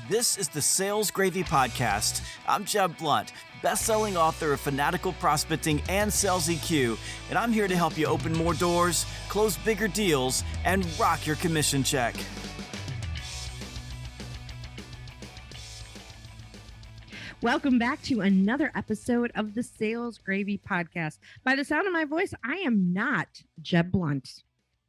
This is the Sales Gravy Podcast. I'm Jeb Blount, best-selling author of Fanatical Prospecting and Sales EQ, and I'm here to help you open more doors, close bigger deals, and rock your commission check. Welcome back to another episode of the Sales Gravy Podcast. By the sound of my voice, I am not Jeb Blount.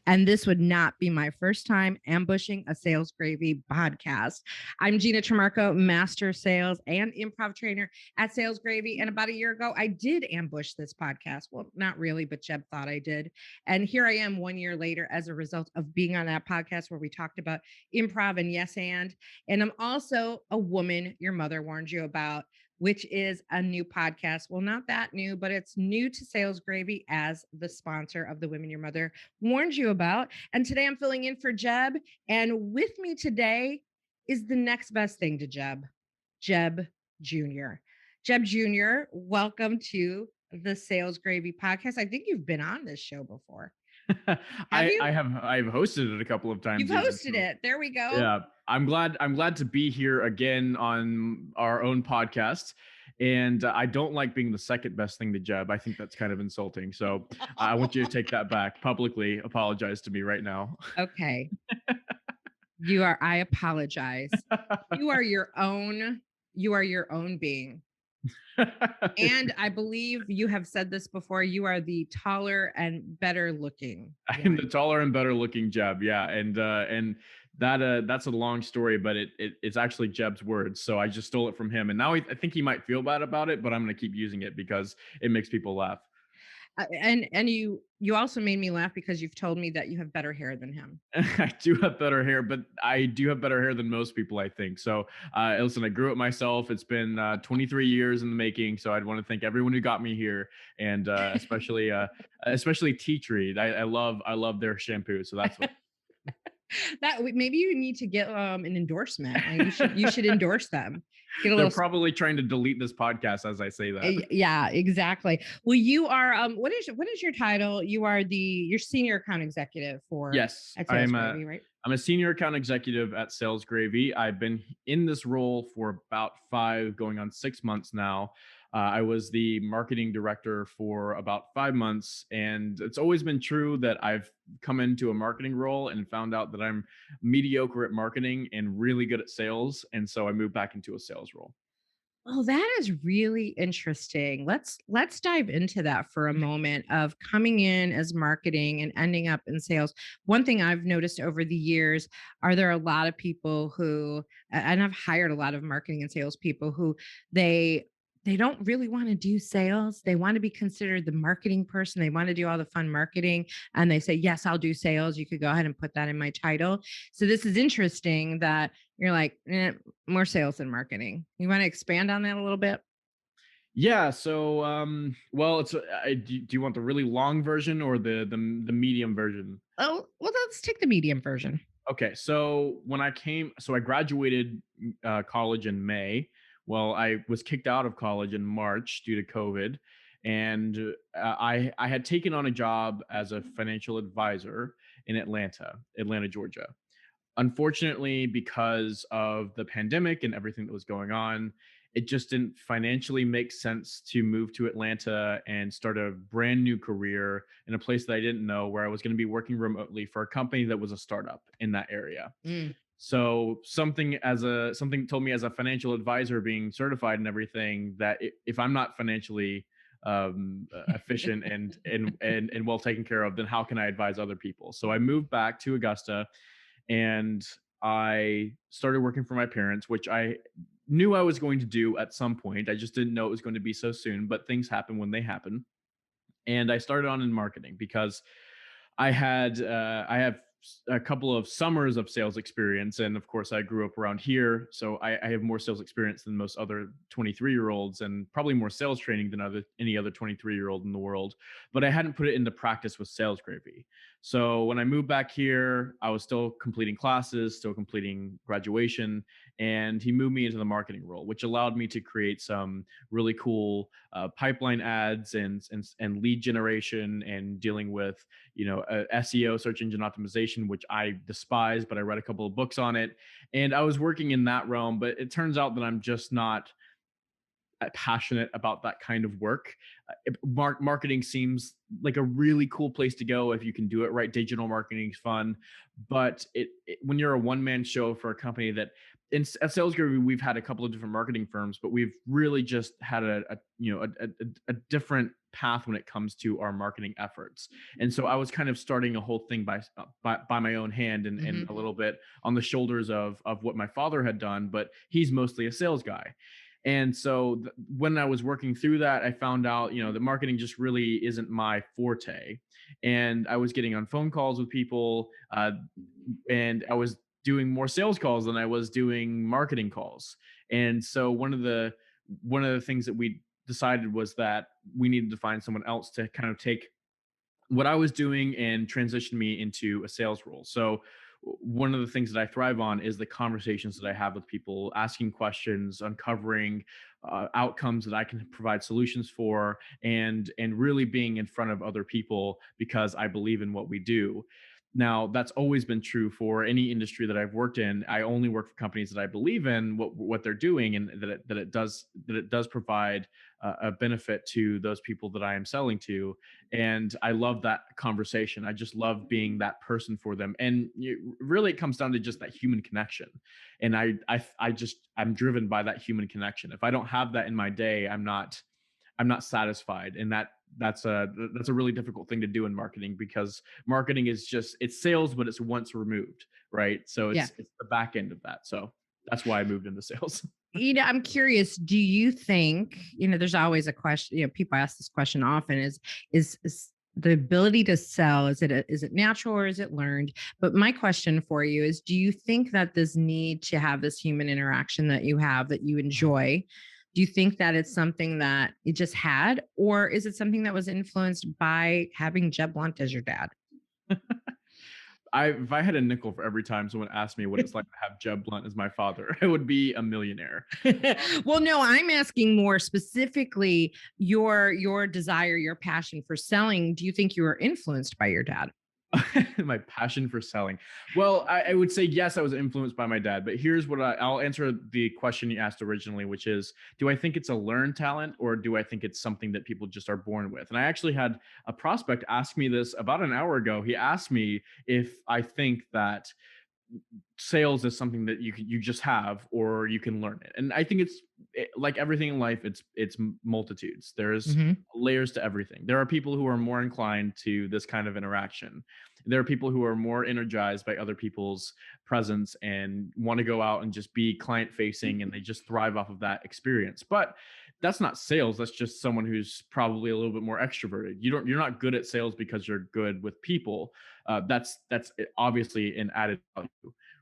And this would not be my first time ambushing a Sales Gravy podcast. I'm Gina, Trimarco, master sales and improv trainer at Sales Gravy. And about a year ago, I did ambush this podcast. Well, not really, but Jeb thought I did. And here I am 1 year later as a result of being on that podcast where we talked about improv and yes and. And I'm also a woman your mother warned you about, which is a new podcast. Well, not that new, but it's new to Sales Gravy as the sponsor of the Women Your Mother warned you about. And today I'm filling in for Jeb. And with me today is the next best thing to Jeb, Jeb Jr. Jeb Jr., welcome to the Sales Gravy Podcast. I think you've been on this show before. I've hosted it a couple of times. You've hosted it. There we go. Yeah. I'm glad to be here again on our own podcast. And I don't like being the second best thing to Jeb. I think that's kind of insulting. So I want you to take that back. Publicly apologize to me right now. Okay. I apologize. You are your own being. And I believe you have said this before, you are the taller and better looking. I'm the taller and better looking Jeb. Yeah. And that's a long story, but it's actually Jeb's words. So I just stole it from him. And now I think he might feel bad about it, but I'm going to keep using it because it makes people laugh. And you also made me laugh because you've told me that you have better hair than him. I do have better hair, but I do have better hair than most people, I think. So listen, I grew it myself. It's been 23 years in the making. So I'd want to thank everyone who got me here, and especially Tea Tree. I love their shampoo. So that's what. That maybe you need to get an endorsement. You should endorse them. They're probably trying to delete this podcast as I say that. Yeah, exactly. Well, you are what is your title? You are your senior account executive for yes. At Sales Gravy, right? I'm a senior account executive at Sales Gravy. I've been in this role for about 5 going on 6 months now. I was the marketing director for about 5 months, and it's always been true that I've come into a marketing role and found out that I'm mediocre at marketing and really good at sales. And so I moved back into a sales role. Oh, that is really interesting. Let's dive into that for a moment of coming in as marketing and ending up in sales. One thing I've noticed over the years, there a lot of people who, and I've hired a lot of marketing and sales people who they don't really want to do sales. They want to be considered the marketing person. They want to do all the fun marketing. And they say, yes, I'll do sales. You could go ahead and put that in my title. So this is interesting that you're like, more sales than marketing. You want to expand on that a little bit? Yeah. So, well, it's, do you want the really long version or the medium version? Oh, well, let's take the medium version. Okay. So I graduated college in May. Well, I was kicked out of college in March due to COVID, and I had taken on a job as a financial advisor in Atlanta, Georgia. Unfortunately, because of the pandemic and everything that was going on, it just didn't financially make sense to move to Atlanta and start a brand new career in a place that I didn't know, where I was going to be working remotely for a company that was a startup in that area. So something told me as a financial advisor, being certified and everything, that if I'm not financially efficient and well taken care of, then how can I advise other people? So I moved back to Augusta and I started working for my parents, which I knew I was going to do at some point. I just didn't know it was going to be so soon, but things happen when they happen. And I started on in marketing because I have a couple of summers of sales experience. And of course, I grew up around here. So I have more sales experience than most other 23-year-olds, and probably more sales training than any other 23-year-old in the world. But I hadn't put it into practice with Sales Gravy. So when I moved back here, I was still completing classes, still completing graduation, and he moved me into the marketing role, which allowed me to create some really cool pipeline ads and lead generation and dealing with SEO, search engine optimization, which I despise, but I read a couple of books on it, and I was working in that realm. But it turns out that I'm just not passionate about that kind of work. Marketing seems like a really cool place to go if you can do it right. Digital marketing is fun, but when you're a one-man show for a company that at Sales Guru, we've had a couple of different marketing firms, but we've really just had a different path when it comes to our marketing efforts. And so I was kind of starting a whole thing by my own hand and a little bit on the shoulders of what my father had done, but he's mostly a sales guy. And so when I was working through that, I found out, that marketing just really isn't my forte. And I was getting on phone calls with people, and I was doing more sales calls than I was doing marketing calls. And so one of the things that we decided was that we needed to find someone else to kind of take what I was doing and transition me into a sales role. So one of the things that I thrive on is the conversations that I have with people, asking questions, uncovering outcomes that I can provide solutions for, and really being in front of other people because I believe in what we do. Now, that's always been true for any industry that I've worked in. I only work for companies that I believe in what they're doing, and that it does provide a benefit to those people that I am selling to. And I love that conversation. I just love being that person for them. And really, it comes down to just that human connection. And I'm driven by that human connection. If I don't have that in my day, I'm not satisfied. And that's a really difficult thing to do in marketing, because marketing is it's sales, but it's once removed, right? So it's the back end of that. So that's why I moved into sales. I'm curious, do you think, there's always a question, people ask this question often, is the ability to sell, is it natural or is it learned? But my question for you is, do you think that this need to have this human interaction that you have, that you enjoy, do you think that it's something that you just had, or is it something that was influenced by having Jeb Blount as your dad? If I had a nickel for every time someone asked me what it's like to have Jeb Blount as my father, I would be a millionaire. Well, no, I'm asking more specifically your desire, your passion for selling. Do you think you were influenced by your dad? My passion for selling. Well, I would say yes, I was influenced by my dad, but here's what I'll answer the question you asked originally, which is, do I think it's a learned talent, or do I think it's something that people just are born with? And I actually had a prospect ask me this about an hour ago. He asked me if I think that sales is something that you just have, or you can learn it. And I think like everything in life, it's multitudes. There's Mm-hmm. layers to everything. There are people who are more inclined to this kind of interaction. There are people who are more energized by other people's presence and want to go out and just be client facing, and they just thrive off of that experience. But that's not sales. That's just someone who's probably a little bit more extroverted. You're not good at sales because you're good with people. That's obviously an added value,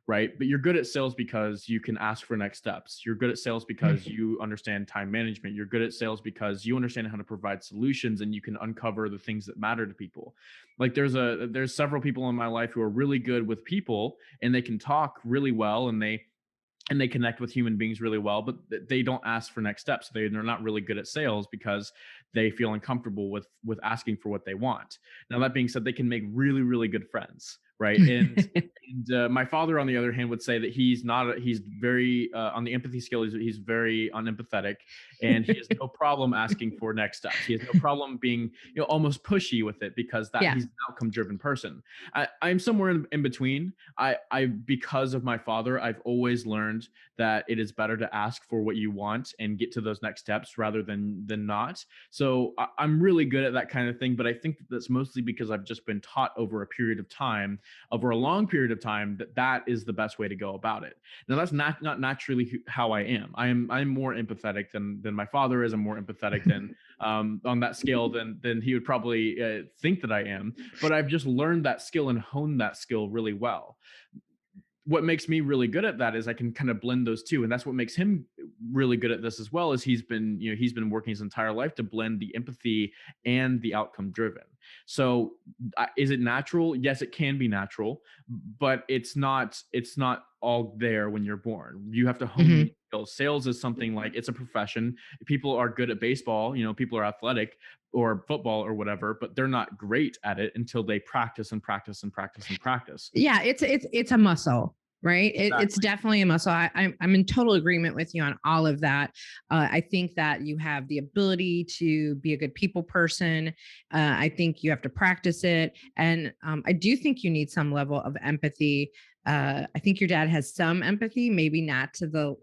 right? But you're good at sales because you can ask for next steps. You're good at sales because you understand time management. You're good at sales because you understand how to provide solutions, and you can uncover the things that matter to people. Like there's several people in my life who are really good with people, and they can talk really well, and they connect with human beings really well, but they don't ask for next steps. They're not really good at sales because they feel uncomfortable with asking for what they want. Now, that being said, they can make really, really good friends, right? And my father, on the other hand, would say that he's very on the empathy scale, he's very unempathetic, and he has no problem asking for next steps. He has no problem being almost pushy with it, because he's an outcome driven person. I'm somewhere in between. I because of my father, I've always learned that it is better to ask for what you want and get to those next steps rather than not. So I'm really good at that kind of thing, but I think that's mostly because I've just been taught over a long period of time, that is the best way to go about it. Now, that's not naturally how I am. I'm more empathetic than my father is. I'm more empathetic than on that scale than he would probably think that I am. But I've just learned that skill and honed that skill really well. What makes me really good at that is I can kind of blend those two, and that's what makes him really good at this as well, is he's been working his entire life to blend the empathy and the outcome driven. So is it natural? Yes, it can be natural, but it's not all there when you're born. You have to hone these skills. Sales is something like, it's a profession. People are good at baseball, people are athletic, or football or whatever, but they're not great at it until they practice and practice and practice and practice. Yeah, it's a muscle, right? It's Exactly. definitely a muscle. I'm in total agreement with you on all of that. I think that you have the ability to be a good people person. I think you have to practice it, and I do think you need some level of empathy. I think your dad has some empathy, maybe not to the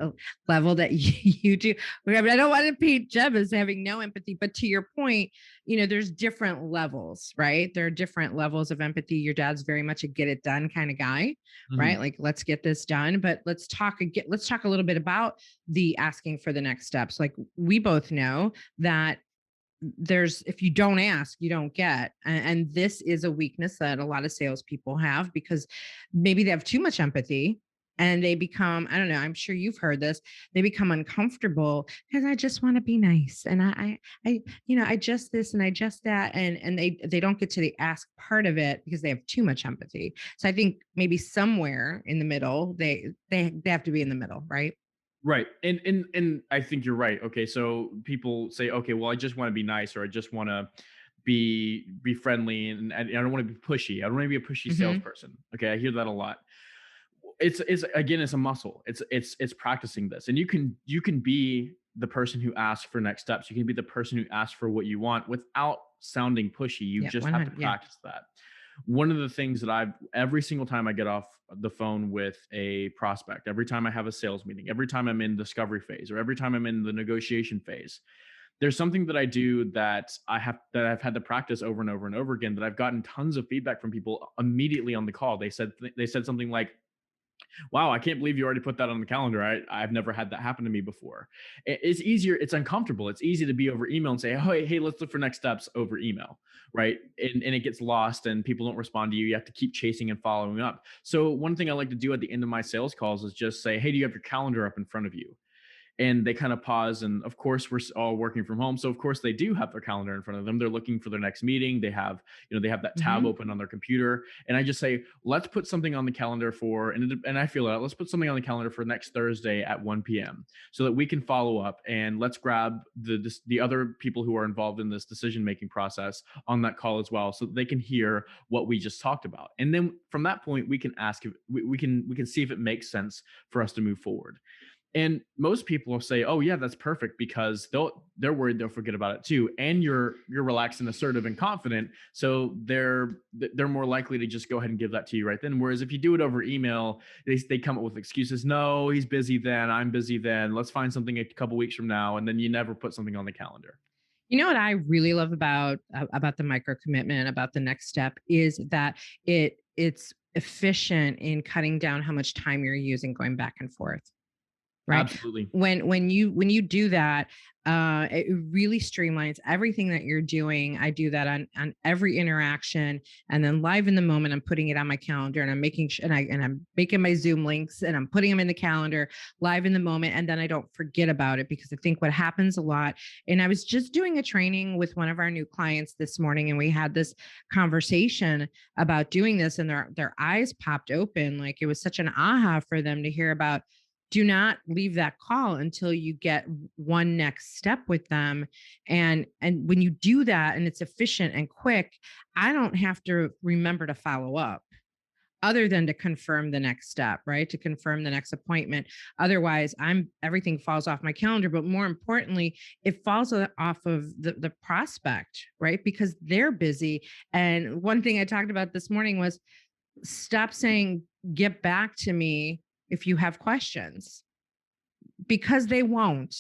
level that you do. I don't want to paint Jeb as having no empathy, but to your point, there's different levels, right? There are different levels of empathy. Your dad's very much a get it done kind of guy, right? Mhm. Like, let's get this done. But let's talk a little bit about the asking for the next steps. Like, we both know that if you don't ask, you don't get. And this is a weakness that a lot of salespeople have, because maybe they have too much empathy and they become, I don't know, I'm sure you've heard this, they become uncomfortable because I just want to be nice. And I just this and I just that. And they don't get to the ask part of it because they have too much empathy. So I think maybe somewhere in the middle, they have to be in the middle, right? Right. And I think you're right. Okay. So people say, okay, well, I just want to be nice, or I just want to be friendly, and I don't want to be pushy. I don't want to be a pushy Mm-hmm. salesperson. Okay. I hear that a lot. It's again, it's a muscle. It's practicing this. And you can be the person who asks for next steps. You can be the person who asks for what you want without sounding pushy. You Yeah, just have to 100. Yeah. practice that. One of the things that every single time I get off the phone with a prospect, every time I have a sales meeting, every time I'm in discovery phase, or every time I'm in the negotiation phase, there's something that I do that I've had to practice over and over and over again, that I've gotten tons of feedback from people immediately on the call. They said something like, wow, I can't believe you already put that on the calendar. I've never had that happen to me before. It's easier. It's uncomfortable. It's easy to be over email and say, hey, let's look for next steps over email. Right. And it gets lost and people don't respond to you. You have to keep chasing and following up. So one thing I like to do at the end of my sales calls is just say, hey, do you have your calendar up in front of you? And they kind of pause, and of course we're all working from home, so of course they do have their calendar in front of them. They're looking for their next meeting. They have that tab Mm-hmm. open on their computer, and I just say, let's put something on the calendar for, and I feel that, let's put something on the calendar for next Thursday at 1 p.m. so that we can follow up, and let's grab the other people who are involved in this decision making process on that call as well, so that they can hear what we just talked about. And then from that point, we can ask if we can see if it makes sense for us to move forward. And most people will say, "Oh yeah, that's perfect," because they're worried they'll forget about it too. And you're relaxed and assertive and confident, so they're more likely to just go ahead and give that to you right then. Whereas if you do it over email, they come up with excuses. No, he's busy then. I'm busy then. Let's find something a couple weeks from now, and then you never put something on the calendar. You know what I really love about the micro commitment, about the next step, is that it's efficient in cutting down how much time you're using going back and forth, right? Absolutely. When you do that, it really streamlines everything that you're doing. I do that on every interaction, and then live in the moment, I'm putting it on my calendar, and I'm making sure, and I'm making my Zoom links, and I'm putting them in the calendar live in the moment, and then I don't forget about it. Because I think what happens a lot, and I was just doing a training with one of our new clients this morning, and we had this conversation about doing this, and their eyes popped open, like it was such an aha for them to hear about, do not leave that call until you get one next step with them. And when you do that and it's efficient and quick, I don't have to remember to follow up other than to confirm the next step, right? To confirm the next appointment. Otherwise, everything falls off my calendar. But more importantly, it falls off of the prospect, right? Because they're busy. And one thing I talked about this morning was, stop saying, get back to me if you have questions, because they won't.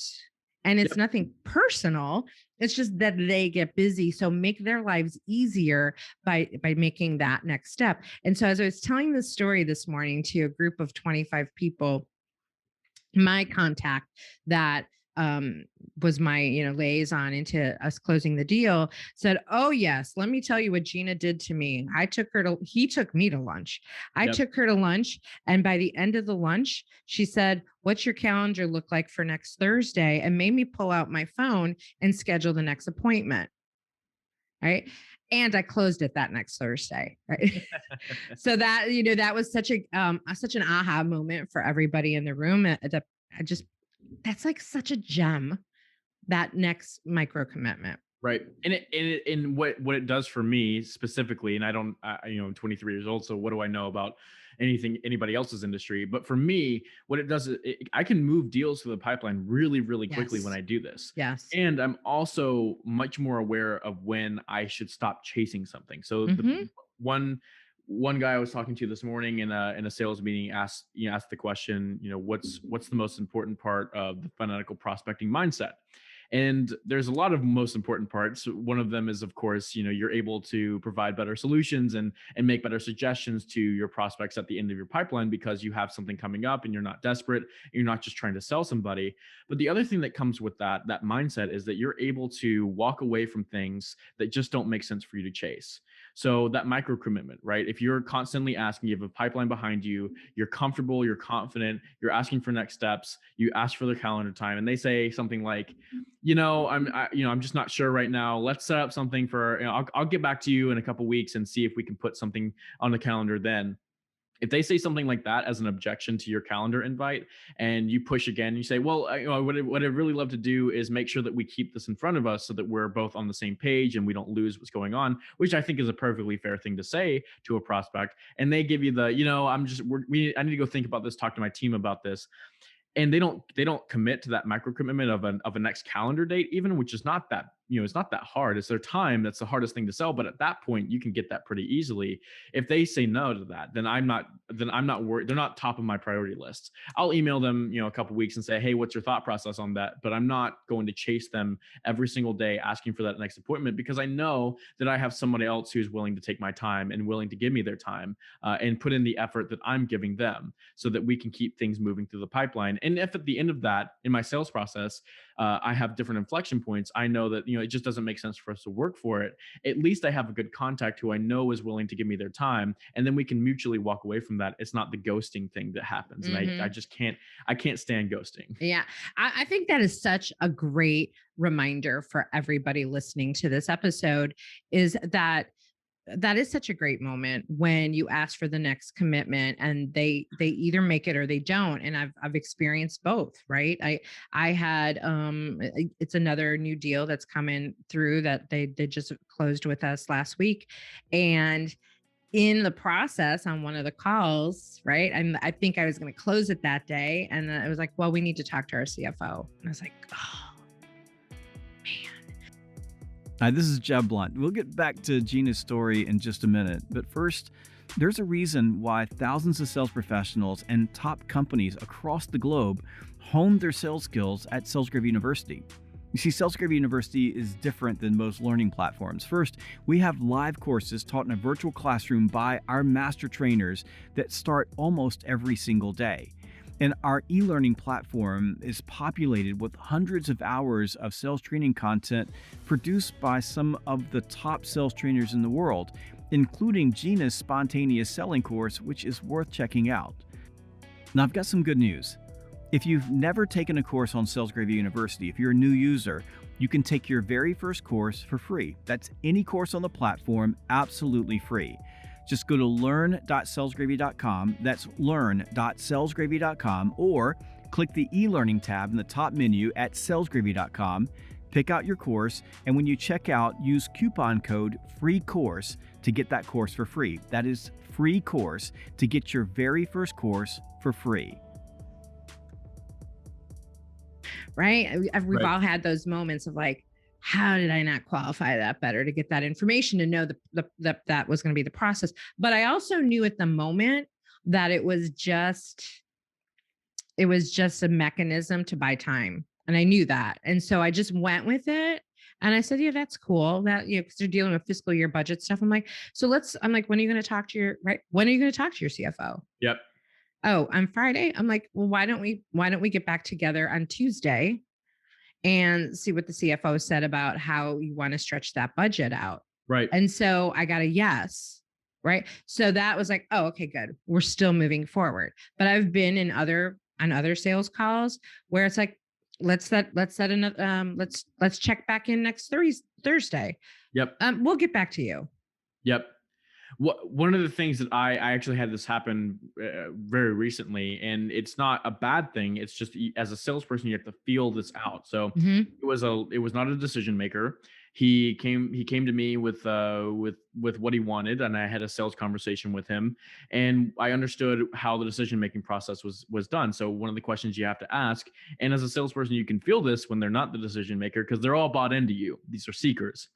And it's Yep. nothing personal. It's just that they get busy. So make their lives easier by making that next step. And so as I was telling this story this morning to a group of 25 people, my contact that was my, liaison into us closing the deal, said, "Oh yes, let me tell you what Gina did to me. He took me to lunch. I Yep. took her to lunch. And by the end of the lunch, she said, 'What's your calendar look like for next Thursday?' And made me pull out my phone and schedule the next appointment." Right. And I closed it that next Thursday. Right. So that, that was such an aha moment for everybody in the room. I just, that's like such a gem, that next micro commitment. Right. And what it does for me specifically, and I'm 23 years old. So what do I know about anybody else's industry? But for me, what it does is I can move deals through the pipeline really, really quickly when Yes. I do this. Yes. And I'm also much more aware of when I should stop chasing something. So Mhm. one guy I was talking to this morning in a sales meeting asked the question, what's the most important part of the fanatical prospecting mindset? And there's a lot of most important parts. One of them is, of course, you're able to provide better solutions and make better suggestions to your prospects at the end of your pipeline because you have something coming up and you're not desperate. You're not just trying to sell somebody. But the other thing that comes with that mindset is that you're able to walk away from things that just don't make sense for you to chase. So that micro commitment, right? If you're constantly asking, you have a pipeline behind you, you're comfortable, you're confident, you're asking for next steps, you ask for their calendar time, and they say something like, I'm just not sure right now. Let's set up something for, I'll get back to you in a couple weeks and see if we can put something on the calendar then. If they say something like that as an objection to your calendar invite and you push again, you say, well, what I'd really love to do is make sure that we keep this in front of us so that we're both on the same page and we don't lose what's going on, which I think is a perfectly fair thing to say to a prospect. And they give you the, I need to go think about this, talk to my team about this, and they don't commit to that micro commitment of a next calendar date even, which is not that, it's not that hard. It's their time that's the hardest thing to sell, but at that point you can get that pretty easily. If they say no to that, then I'm not worried. They're not top of my priority list. I'll email them, a couple weeks and say, hey, what's your thought process on that? But I'm not going to chase them every single day asking for that next appointment, because I know that I have somebody else who's willing to take my time and willing to give me their time, and put in the effort that I'm giving them so that we can keep things moving through the pipeline. And if at the end of that, in my sales process, I have different inflection points, I know that, it just doesn't make sense for us to work for it. At least I have a good contact who I know is willing to give me their time. And then we can mutually walk away from that. It's not the ghosting thing that happens. And I just can't stand ghosting. Yeah. I think that is such a great reminder for everybody listening to this episode, is that is such a great moment when you ask for the next commitment and they either make it or they don't. And I've experienced both, right? I had it's another new deal that's coming through that they just closed with us last week. And in the process on one of the calls, right? And I think I was going to close it that day. And I was like, well, we need to talk to our CFO. And I was like, oh, Hi, this is Jeb Blount. We'll get back to Gina's story in just a minute. But first, there's a reason why thousands of sales professionals and top companies across the globe hone their sales skills at SalesGravy University. You see, SalesGravy University is different than most learning platforms. First, we have live courses taught in a virtual classroom by our master trainers that start almost every single day. And our e-learning platform is populated with hundreds of hours of sales training content produced by some of the top sales trainers in the world, including Gina's spontaneous selling course, which is worth checking out. Now, I've got some good news. If you've never taken a course on SalesGravy University, if you're a new user, you can take your very first course for free. That's any course on the platform, absolutely free. Just go to learn.salesgravy.com. That's learn.salesgravy.com, or click the e-learning tab in the top menu at salesgravy.com. Pick out your course, and when you check out, use coupon code FREE-COURSE to get that course for free. That is free course to get your very first course for free. right? We've all had those moments of like, how did I not qualify that better to get that information to know that was going to be the process? But I also knew at the moment that it was just a mechanism to buy time. And I knew that. And so I just went with it. And I said, yeah, that's cool. That, because they're dealing with fiscal year budget stuff. I'm like, when are you going to talk to your CFO? Yep. Oh, on Friday. I'm like, well, why don't we get back together on Tuesday and see what the CFO said about how you want to stretch that budget out. Right. And so I got a yes. Right. So that was like, oh, okay, good. We're still moving forward. But I've been on other sales calls where it's like, let's check back in next Thursday. Yep. We'll get back to you. Yep. One of the things that I actually had this happen very recently, and it's not a bad thing. It's just as a salesperson, you have to feel this out. So it was not a decision maker. He came to me with what he wanted, and I had a sales conversation with him, and I understood how the decision making process was done. So one of the questions you have to ask, and as a salesperson, you can feel this when they're not the decision maker because they're all bought into you. These are seekers.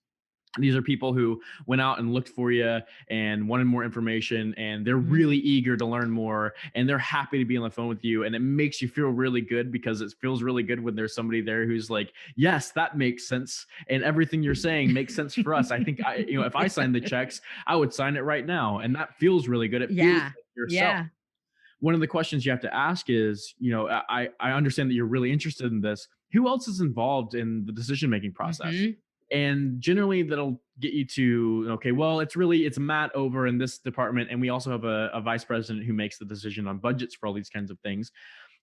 These are people who went out and looked for you and wanted more information, and they're really eager to learn more, and they're happy to be on the phone with you. And it makes you feel really good because it feels really good when there's somebody there who's like, yes, that makes sense. And everything you're saying makes sense for us. I think if I signed the checks, I would sign it right now. And that feels really good. It feels like yourself. Yeah. One of the questions you have to ask is, I understand that you're really interested in this. Who else is involved in the decision-making process? And generally that'll get you to, okay, well, it's Matt over in this department. And we also have a vice president who makes the decision on budgets for all these kinds of things.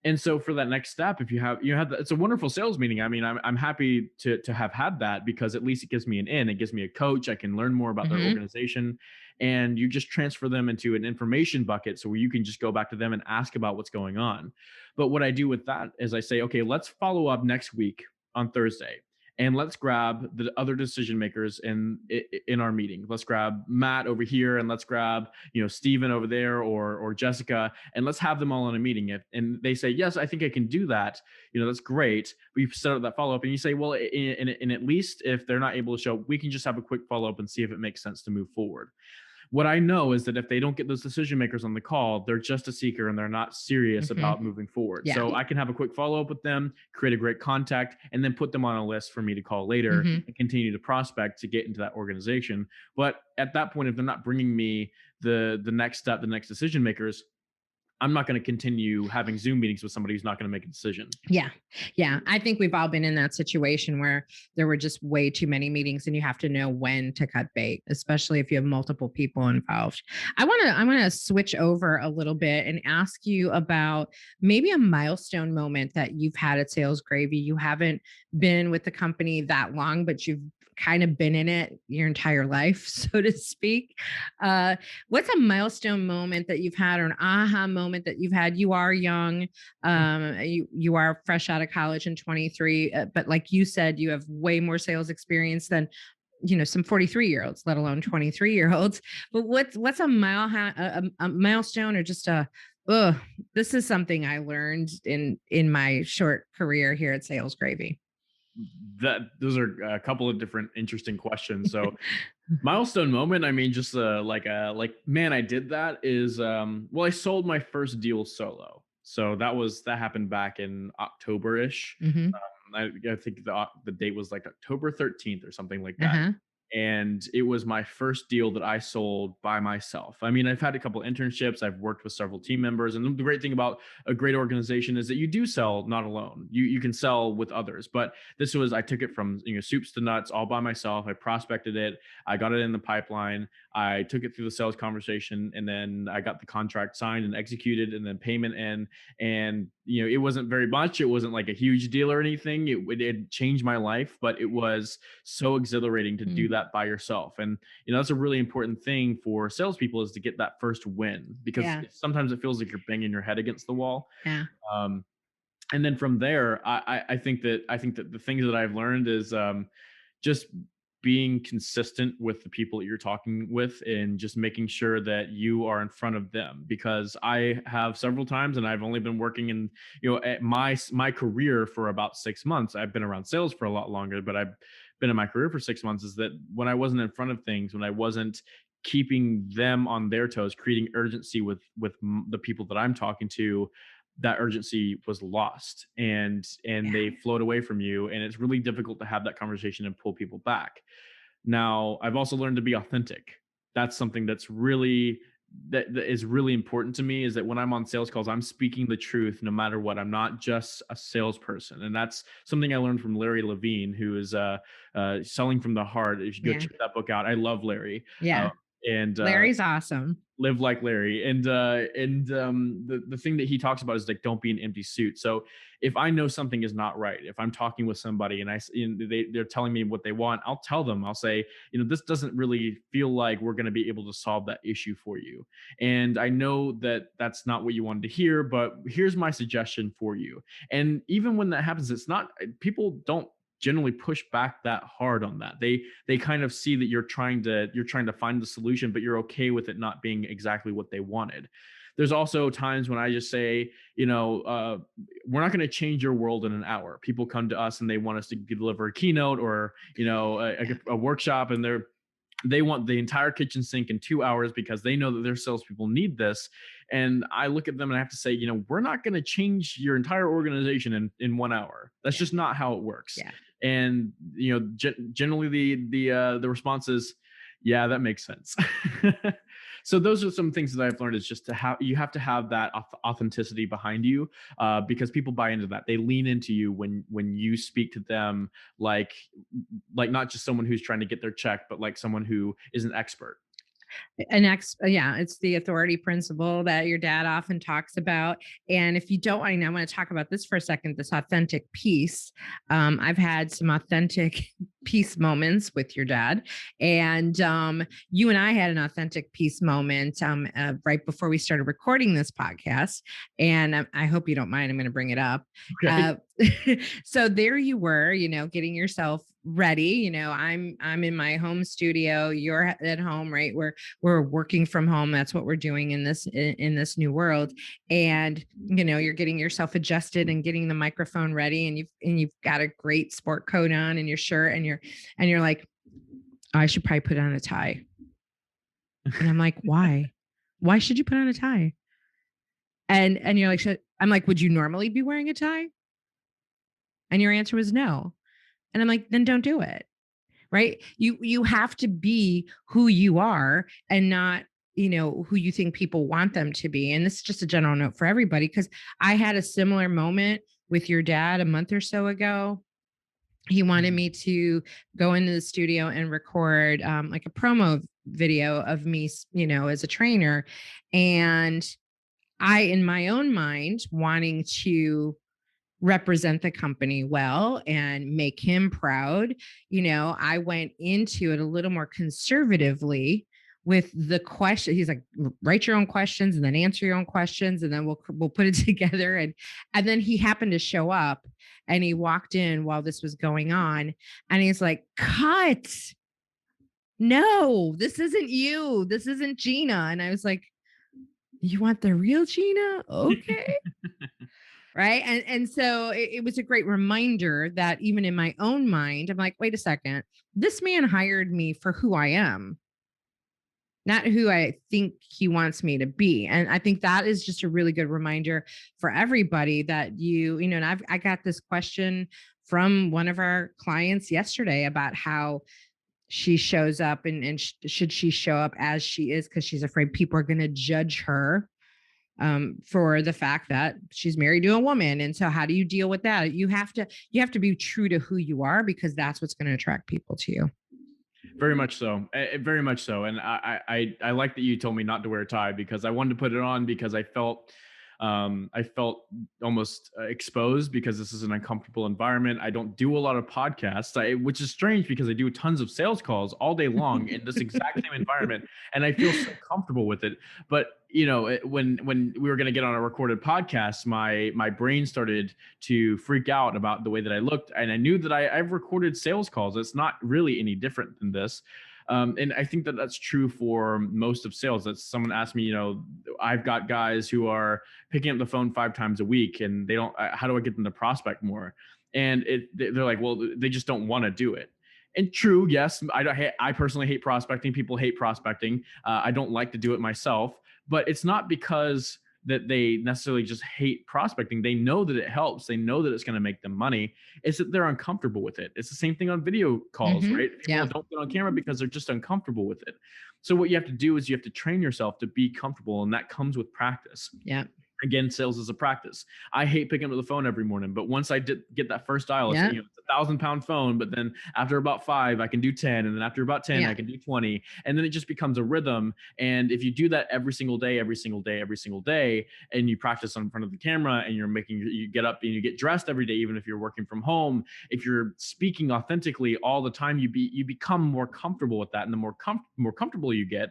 And so for that next step, if you have it's a wonderful sales meeting. I mean, I'm happy to have had that because at least it gives me an in, it gives me a coach. I can learn more about their organization, and you just transfer them into an information bucket. So where you can just go back to them and ask about what's going on. But what I do with that is I say, okay, let's follow up next week on Thursday. And let's grab the other decision makers in our meeting. Let's grab Matt over here, and let's grab Steven over there, or Jessica, and let's have them all in a meeting. And they say, yes, I think I can do that. That's great. We've set up that follow up, and you say, well, and at least if they're not able to show, we can just have a quick follow up and see if it makes sense to move forward. What I know is that if they don't get those decision makers on the call, they're just a seeker and they're not serious about moving forward. Yeah. So I can have a quick follow up with them, create a great contact, and then put them on a list for me to call later and continue to prospect to get into that organization. But at that point, if they're not bringing me the next step, the next decision makers, I'm not going to continue having Zoom meetings with somebody who's not going to make a decision. Yeah. Yeah. I think we've all been in that situation where there were just way too many meetings and you have to know when to cut bait, especially if you have multiple people involved. I want to switch over a little bit and ask you about maybe a milestone moment that you've had at Sales Gravy. You haven't been with the company that long, but you've kind of been in it your entire life, so to speak. What's a milestone moment that you've had, or an aha moment that you've had? You are young. You are fresh out of college in 23, but like you said, you have way more sales experience than some 43-year-olds, let alone 23-year-olds. But what's a milestone, or just this is something I learned in my short career here at Sales Gravy? Those are a couple of different interesting questions. So milestone moment, I mean, just like man, I did that is well, I sold my first deal solo. So that happened back in October-ish. I think the date was like October 13th or something like that. And it was my first deal that I sold by myself. I mean, I've had a couple of internships. I've worked with several team members. And the great thing about a great organization is that you do sell not alone. You can sell with others. But I took it from soups to nuts all by myself. I prospected it. I got it in the pipeline. I took it through the sales conversation, and then I got the contract signed and executed, and then payment in. And it wasn't very much. It wasn't like a huge deal or anything. It changed my life, but it was so exhilarating to do that by yourself. And that's a really important thing for salespeople, is to get that first win, because sometimes it feels like you're banging your head against the wall. Yeah. And then from there, I think that the things that I've learned is just being consistent with the people that you're talking with, and just making sure that you are in front of them. Because I have several times, and I've only been working in, at my career for about 6 months. I've been around sales for a lot longer, but I've been in my career for 6 months, is that when I wasn't in front of things, when I wasn't keeping them on their toes, creating urgency with the people that I'm talking to, that urgency was lost, and they float away from you. And it's really difficult to have that conversation and pull people back. Now, I've also learned to be authentic. That's something that's really that is really important to me is that when I'm on sales calls, I'm speaking the truth no matter what. I'm not just a salesperson. And that's something I learned from Larry Levine, who is Selling from the Heart. If you go Yeah. check that book out, I love Larry. Yeah. And Larry's awesome. Live like Larry. The thing that he talks about is like, don't be an empty suit. So if I know something is not right, if I'm talking with somebody and they're telling me what they want, I'll tell them. I'll say, this doesn't really feel like we're going to be able to solve that issue for you. And I know that that's not what you wanted to hear, but here's my suggestion for you. And even when that happens, it's not, people don't generally push back that hard on that. They kind of see that you're trying to find the solution, but you're okay with it not being exactly what they wanted. There's also times when I just say, we're not going to change your world in an hour. People come to us and they want us to deliver a keynote or a workshop, and they want the entire kitchen sink in 2 hours because they know that their salespeople need this. And I look at them and I have to say, we're not going to change your entire organization in 1 hour. That's just not how it works. Yeah. And generally the response is, yeah, that makes sense. So those are some things that I've learned, is just you have to have that authenticity behind you, because people buy into that. They lean into you when you speak to them like not just someone who's trying to get their check, but like someone who is an expert. Yeah, it's the authority principle that your dad often talks about. And if you don't, I want to talk about this for a second, this authentic piece. I've had some authentic peace moments with your dad, and you and I had an authentic peace moment right before we started recording this podcast. And I hope you don't mind, I'm going to bring it up. Okay. So there you were, getting yourself ready. I'm in my home studio, you're at home, right? We're working from home. That's what we're doing in this new world. And you're getting yourself adjusted and getting the microphone ready, and you've got a great sport coat on and your shirt, and you're like, oh, I should probably put on a tie. And I'm like, why should you put on a tie? And you're like, I'm like, would you normally be wearing a tie? And your answer was no. And I'm like, then don't do it. Right. You have to be who you are and not, who you think people want them to be. And this is just a general note for everybody, because I had a similar moment with your dad a month or so ago. He wanted me to go into the studio and record like a promo video of me, as a trainer. And I, in my own mind, wanting to represent the company well and make him proud, I went into it a little more conservatively with the question. He's like, write your own questions and then answer your own questions, and then we'll put it together. And then he happened to show up, and he walked in while this was going on, and he's like, cut. No, this isn't you. This isn't Gina. And I was like, you want the real Gina? Okay. Right. And so it was a great reminder that even in my own mind, I'm like, wait a second, this man hired me for who I am, not who I think he wants me to be. And I think that is just a really good reminder for everybody that and I got this question from one of our clients yesterday about how she shows up and should she show up as she is, because she's afraid people are going to judge her for the fact that she's married to a woman. And so how do you deal with that? You have to be true to who you are, because that's what's going to attract people to you. Very much so. Very much so. And I like that you told me not to wear a tie, because I wanted to put it on because I felt almost exposed, because this is an uncomfortable environment. I don't do a lot of podcasts, which is strange because I do tons of sales calls all day long in this exact same environment, and I feel so comfortable with it. But when we were going to get on a recorded podcast, my brain started to freak out about the way that I looked, and I knew that I've recorded sales calls. It's not really any different than this. And I think that that's true for most of sales. That someone asked me, I've got guys who are picking up the phone 5 times a week, and they don't, how do I get them to prospect more? And they're like, well, they just don't want to do it. And true, yes, I personally hate prospecting. People hate prospecting. I don't like to do it myself, but it's not because that they necessarily just hate prospecting. They know that it helps. They know that it's going to make them money. It's that they're uncomfortable with it. It's the same thing on video calls, right? People don't get on camera because they're just uncomfortable with it. So what you have to do is you have to train yourself to be comfortable, and that comes with practice. Yeah. Again, sales is a practice. I hate picking up the phone every morning, but once I get that first dial, it's, it's a 1,000-pound phone, but then after about 5, I can do 10. And then after about 10, I can do 20. And then it just becomes a rhythm. And if you do that every single day, and you practice in front of the camera, and you get up and you get dressed every day, even if you're working from home, if you're speaking authentically all the time, you become more comfortable with that. And the more comfortable you get,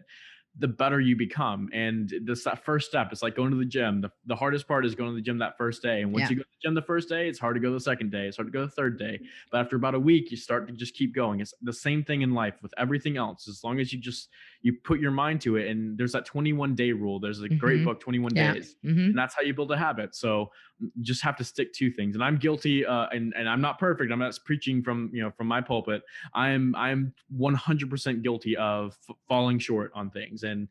the better you become. And that first step, it's like going to the gym. The hardest part is going to the gym that first day. And once you go to the gym the first day, it's hard to go the second day. It's hard to go the third day. But after about a week, you start to just keep going. It's the same thing in life with everything else. As long as you put your mind to it. And there's that 21-day rule. There's a great book, 21 days. And that's how you build a habit. So you just have to stick to things. And I'm guilty, and I'm not perfect. I'm not preaching from my pulpit. I'm 100% guilty of falling short on things, and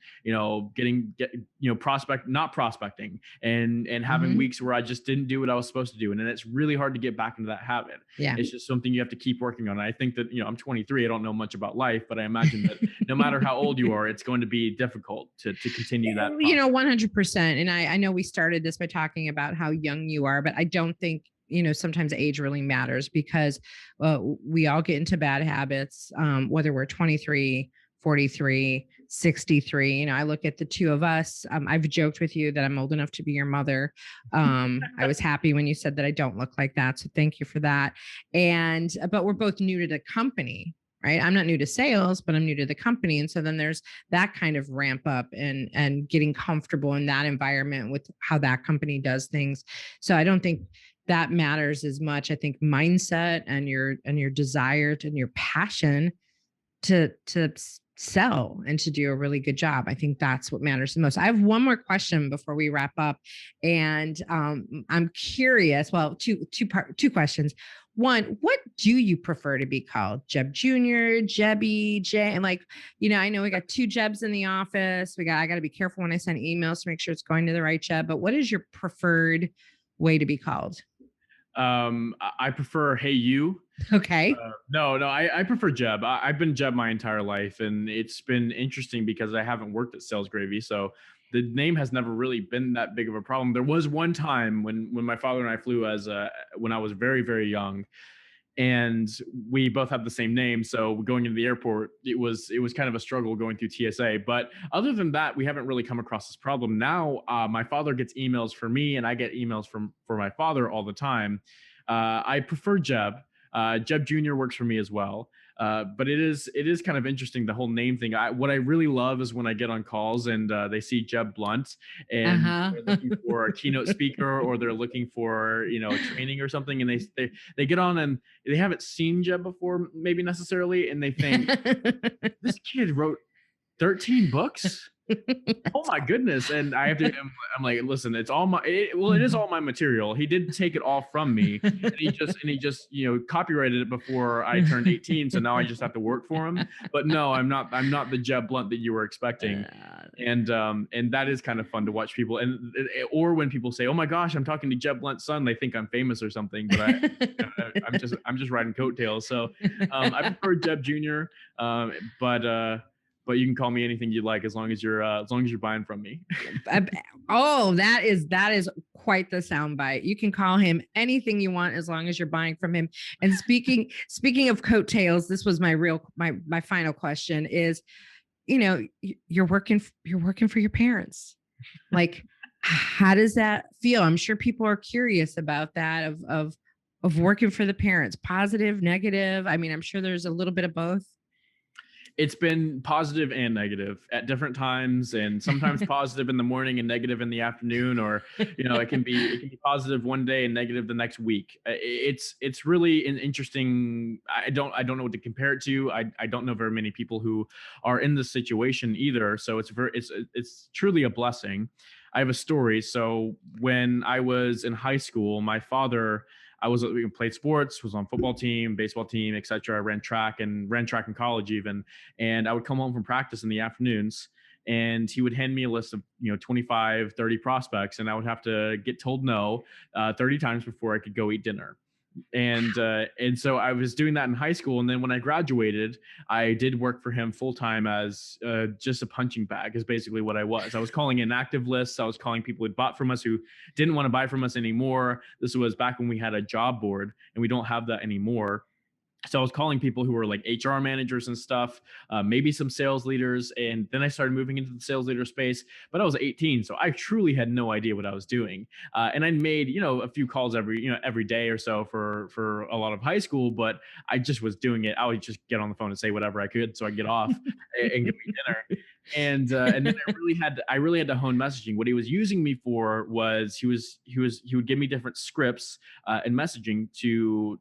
not prospecting, and having weeks where I just didn't do what I was supposed to do. And then it's really hard to get back into that habit. It's just something you have to keep working on. And I think that, I'm 23, I don't know much about life, but I imagine that no matter how old you are, it's going to be difficult to continue that. 100%. And I know we started this by talking about how young you are, but I don't think, sometimes age really matters, because we all get into bad habits, whether we're 23, 43, 63. I look at the two of us. I've joked with you that I'm old enough to be your mother. I was happy when you said that I don't look like that. So thank you for that. But we're both new to the company, right? I'm not new to sales, but I'm new to the company. And so then there's that kind of ramp up and getting comfortable in that environment with how that company does things. So I don't think that matters as much. I think mindset and your desire and your passion to sell and to do a really good job. I think that's what matters the most. I have one more question before we wrap up. And I'm curious, well, two questions. One, what do you prefer to be called? Jeb Jr., Jebby, J? And I know we got 2 Jebs in the office. I got to be careful when I send emails to make sure it's going to the right Jeb. But what is your preferred way to be called? I prefer hey you. Okay. No, I prefer Jeb. I've been Jeb my entire life, and it's been interesting because I haven't worked at Sales Gravy, so the name has never really been that big of a problem. There was one time when my father and I flew when I was very, very young, and we both have the same name. So going into the airport, it was kind of a struggle going through TSA. But other than that, we haven't really come across this problem. Now, my father gets emails for me, and I get emails for my father all the time. I prefer Jeb. Jeb Jr. works for me as well. But it is kind of interesting, the whole name thing. What I really love is when I get on calls and they see Jeb Blount, and they're looking for a keynote speaker, or they're looking for training or something, and they get on and they haven't seen Jeb before, maybe necessarily, and they think this kid wrote 13 books. Oh my goodness. And I have to, I'm like, listen, it is all my material. He did take it all from me, and he just, copyrighted it before I turned 18. So now I just have to work for him. But no, I'm not the Jeb Blount that you were expecting. And that is kind of fun to watch people. Or when people say, oh my gosh, I'm talking to Jeb Blount's son, they think I'm famous or something, but I'm just riding coattails. So, I prefer Jeb Jr. But you can call me anything you like, as long as you're buying from me. Oh, that is quite the soundbite. You can call him anything you want as long as you're buying from him. And speaking of coattails, this was my final question is, you're working for your parents. Like, how does that feel? I'm sure people are curious about that of working for the parents. Positive, negative. I mean, I'm sure there's a little bit of both. It's been positive and negative at different times, and sometimes positive in the morning and negative in the afternoon, or it can be positive one day and negative the next week. It's really an interesting. I don't know what to compare it to. I don't know very many people who are in this situation either. So it's truly a blessing. I have a story. So when I was in high school, my father, played sports, was on football team, baseball team, etc. I ran track in college even. And I would come home from practice in the afternoons, and he would hand me a list of 25, 30 prospects, and I would have to get told no 30 times before I could go eat dinner. And so I was doing that in high school, and then when I graduated, I did work for him full time as just a punching bag. Is basically what I was. I was calling inactive lists. I was calling people who bought from us who didn't want to buy from us anymore. This was back when we had a job board, and we don't have that anymore. So I was calling people who were like HR managers and stuff, maybe some sales leaders. And then I started moving into the sales leader space, but I was 18. So I truly had no idea what I was doing. And I made, a few calls every day or so for a lot of high school, but I just was doing it. I would just get on the phone and say whatever I could so I could get off and get me dinner. And then I really had to hone messaging. What he was using me for was he would give me different scripts and messaging to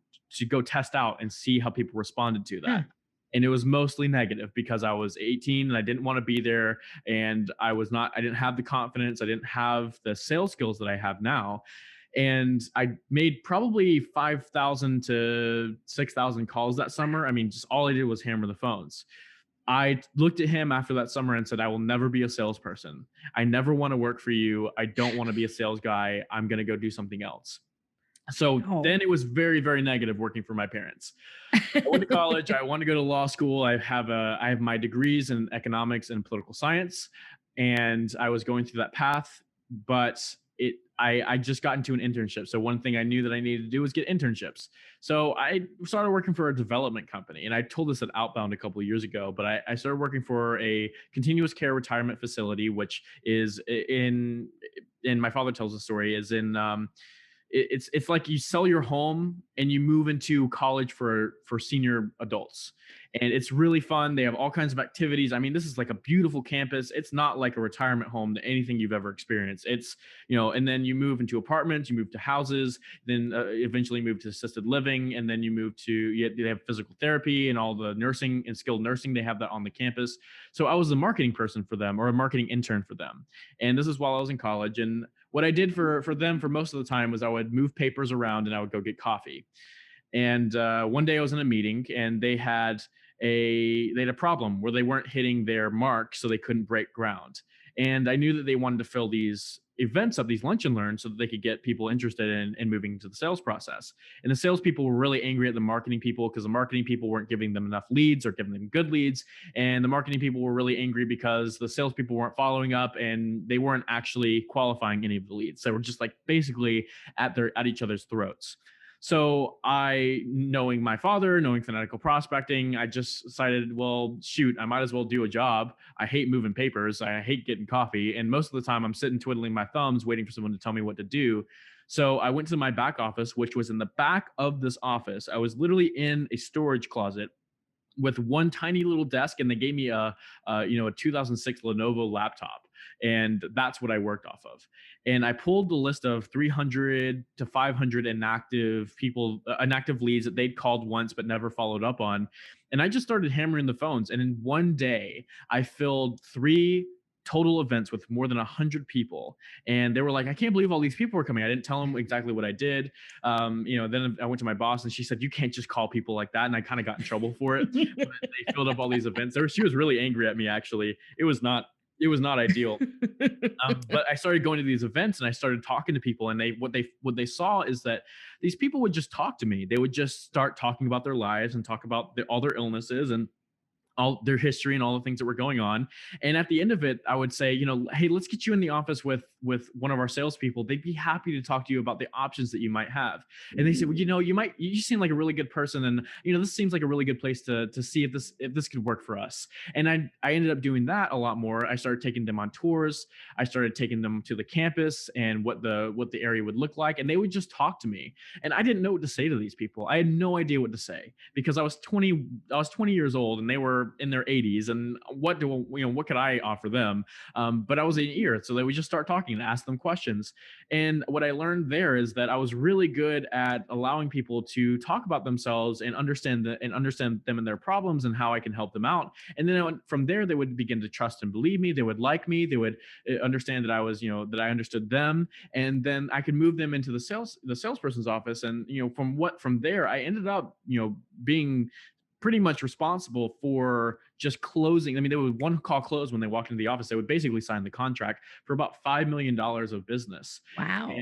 go test out and see how people responded to that. And it was mostly negative because I was 18 and I didn't want to be there, and I didn't have the confidence, I didn't have the sales skills that I have now. And I made probably 5,000 to 6,000 calls that summer. I mean, just all I did was hammer the phones. I looked at him after that summer and said, I will never be a salesperson. I never want to work for you. I don't want to be a sales guy. I'm going to go do something else. So then it was very, very negative working for my parents. I went to college. I wanted to go to law school. I have my degrees in economics and political science, and I was going through that path. But I just got into an internship. So one thing I knew that I needed to do was get internships. So I started working for a development company, and I told this at Outbound a couple of years ago. But I started working for a continuous care retirement facility, which is in my father tells the story is in. It's like you sell your home and you move into college for senior adults, and it's really fun. They have all kinds of activities. I mean, this is like a beautiful campus. It's not like a retirement home to anything you've ever experienced. It's and then you move into apartments, you move to houses, then eventually move to assisted living, and then you move to they have physical therapy and all the nursing and skilled nursing. They have that on the campus. So I was a marketing person for them, or a marketing intern for them, and this is while I was in college. And what I did for them for most of the time was I would move papers around and I would go get coffee. And one day I was in a meeting, and they had a problem where they weren't hitting their mark, so they couldn't break ground. And I knew that they wanted to fill these events up, these lunch and learn, so that they could get people interested in moving into the sales process. And the salespeople were really angry at the marketing people because the marketing people weren't giving them enough leads or giving them good leads. And the marketing people were really angry because the salespeople weren't following up and they weren't actually qualifying any of the leads. They were just like basically at each other's throats. So knowing my father, knowing fanatical prospecting, I just decided, well, shoot, I might as well do a job. I hate moving papers. I hate getting coffee. And most of the time I'm sitting twiddling my thumbs, waiting for someone to tell me what to do. So I went to my back office, which was in the back of this office. I was literally in a storage closet with one tiny little desk, and they gave me a 2006 Lenovo laptop, and that's what I worked off of. And I pulled the list of 300 to 500 inactive leads that they'd called once but never followed up on, and I just started hammering the phones. And in one day, I filled 3 total events with more than 100 people, and they were like, I can't believe all these people were coming. I didn't tell them exactly what I did. Then I went to my boss, and she said, you can't just call people like that. And I kind of got in trouble for it. But they filled up all these events. She was really angry at me. Actually, it was not ideal. But I started going to these events, and I started talking to people, and what they saw is that these people would just talk to me. They would just start talking about their lives and talk about all their illnesses and all their history and all the things that were going on. And at the end of it, I would say, hey, let's get you in the office with one of our salespeople. They'd be happy to talk to you about the options that you might have. And they said, well, you seem like a really good person. And, this seems like a really good place to see if this could work for us. And I ended up doing that a lot more. I started taking them on tours. I started taking them to the campus and what the area would look like. And they would just talk to me. And I didn't know what to say to these people. I had no idea what to say because I was 20 years old and they were in their 80s, and what could I offer them? But I was an ear, so they would just start talking and ask them questions. And what I learned there is that I was really good at allowing people to talk about themselves and understand them and their problems and how I can help them out. And then from there, they would begin to trust and believe me. They would like me. They would understand that I was, that I understood them. And then I could move them into the salesperson's office. And from there, I ended up, being pretty much responsible for just closing. I mean, there was one call closed when they walked into the office. They would basically sign the contract for about $5 million of business. Wow.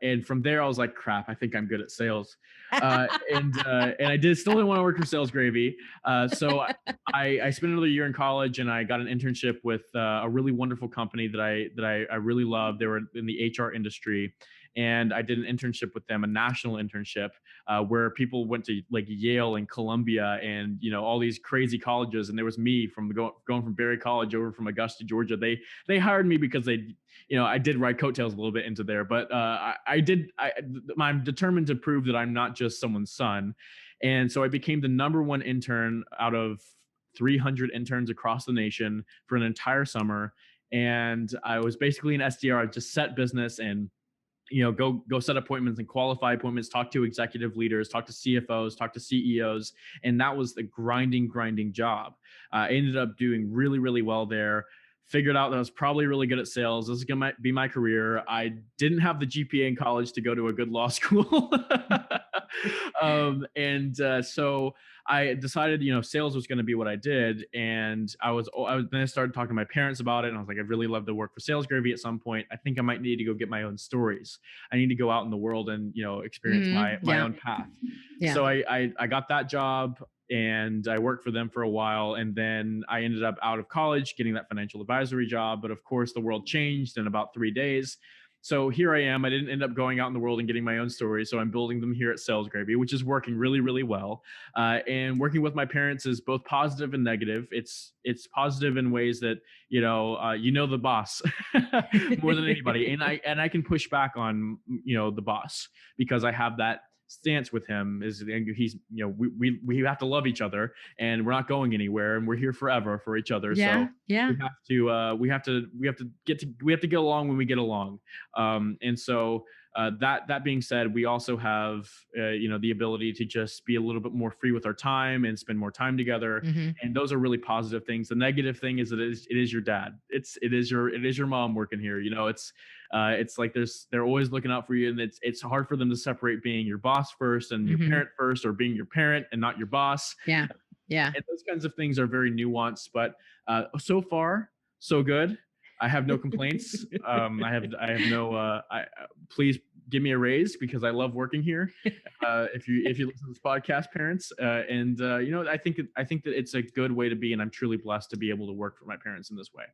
And from there, I was like, crap, I think I'm good at sales. And I still didn't want to work for Sales Gravy. So I spent another year in college, and I got an internship with a really wonderful company that I really loved. They were in the HR industry, and I did an internship with them, a national internship, where people went to like Yale and Columbia and all these crazy colleges, and there was me from going from Berry College over from Augusta, Georgia. They hired me because I did ride coattails a little bit into there, but I'm determined to prove that I'm not just someone's son. And so I became the number one intern out of 300 interns across the nation for an entire summer. And I was basically an SDR. I just set business and go set appointments and qualify appointments, talk to executive leaders, talk to CFOs, talk to CEOs. And that was the grinding job. I ended up doing really, really well there. Figured out that I was probably really good at sales. This is going to be my career. I didn't have the GPA in college to go to a good law school. So I decided, sales was going to be what I did. And then I started talking to my parents about it. And I was like, I'd really love to work for Sales Gravy at some point. I think I might need to go get my own stories. I need to go out in the world and, experience my own path. Yeah. So I got that job, and I worked for them for a while. And then I ended up out of college getting that financial advisory job. But of course, the world changed in about 3 days. So here I am. I didn't end up going out in the world and getting my own stories. So I'm building them here at Sales Gravy, which is working really, really well. And working with my parents is both positive and negative. It's positive in ways that, the boss more than anybody. And I can push back on, the boss, because I have that stance with him. He's we have to love each other, and we're not going anywhere, and we're here forever for each other. So we have to get along when we get along. And so that being said, we also have the ability to just be a little bit more free with our time and spend more time together. Mm-hmm. And those are really positive things. The negative thing is that it is your dad. It is your mom working here. It's like they're always looking out for you, and it's hard for them to separate being your boss first and your parent first, or being your parent and not your boss. Yeah. And those kinds of things are very nuanced, but so far so good. I have no complaints. Please give me a raise, because I love working here. If you listen to this podcast, parents, I think that it's a good way to be, and I'm truly blessed to be able to work for my parents in this way.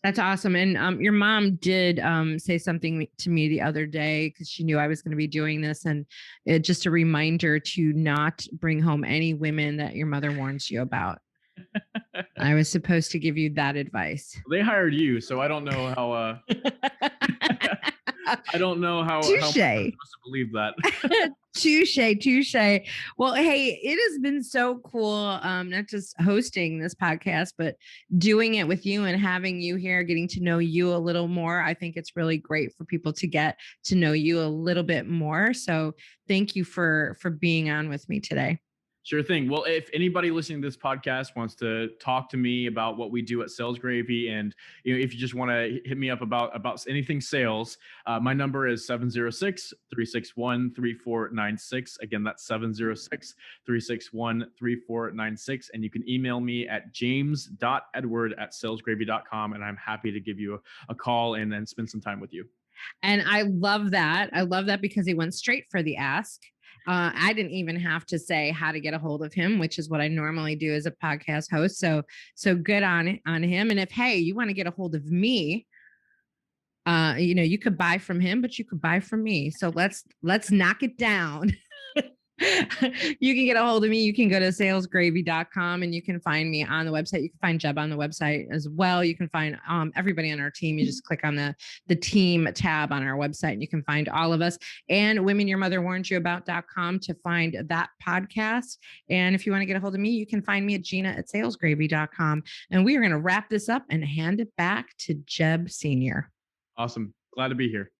That's awesome. And your mom did say something to me the other day, because she knew I was going to be doing this, and just a reminder to not bring home any women that your mother warns you about. I was supposed to give you that advice. They hired you, so I don't know how. I don't know how I'm supposed to believe that. Touche. Well, hey, it has been so cool, not just hosting this podcast, but doing it with you and having you here, getting to know you a little more. I think it's really great for people to get to know you a little bit more. So thank you for being on with me today. Sure thing. Well, if anybody listening to this podcast wants to talk to me about what we do at Sales Gravy, and if you just want to hit me up about anything sales, my number is 706-361-3496. Again, that's 706-361-3496. And you can email me at james.edward@salesgravy.com, and I'm happy to give you a call and then spend some time with you. And I love that. Because he went straight for the ask. I didn't even have to say how to get a hold of him, which is what I normally do as a podcast host. So good on him. And if, hey, you want to get a hold of me, you could buy from him, but you could buy from me. So let's knock it down. You can get a hold of me. You can go to salesgravy.com, and you can find me on the website. You can find Jeb on the website as well. You can find everybody on our team. You just click on the team tab on our website, and you can find all of us, and womenyourmotherwarnsyouabout.com to find that podcast. And if you want to get a hold of me, you can find me at Gina@salesgravy.com. And we are going to wrap this up and hand it back to Jeb Sr. Awesome. Glad to be here.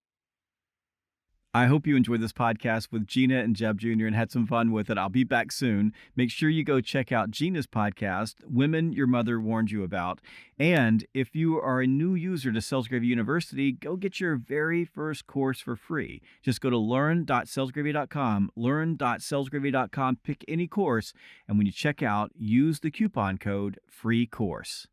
I hope you enjoyed this podcast with Gina and Jeb Jr. and had some fun with it. I'll be back soon. Make sure you go check out Gina's podcast, Women Your Mother Warned You About. And if you are a new user to Sales Gravy University, go get your very first course for free. Just go to learn.salesgravy.com, learn.salesgravy.com, pick any course, and when you check out, use the coupon code FREE COURSE.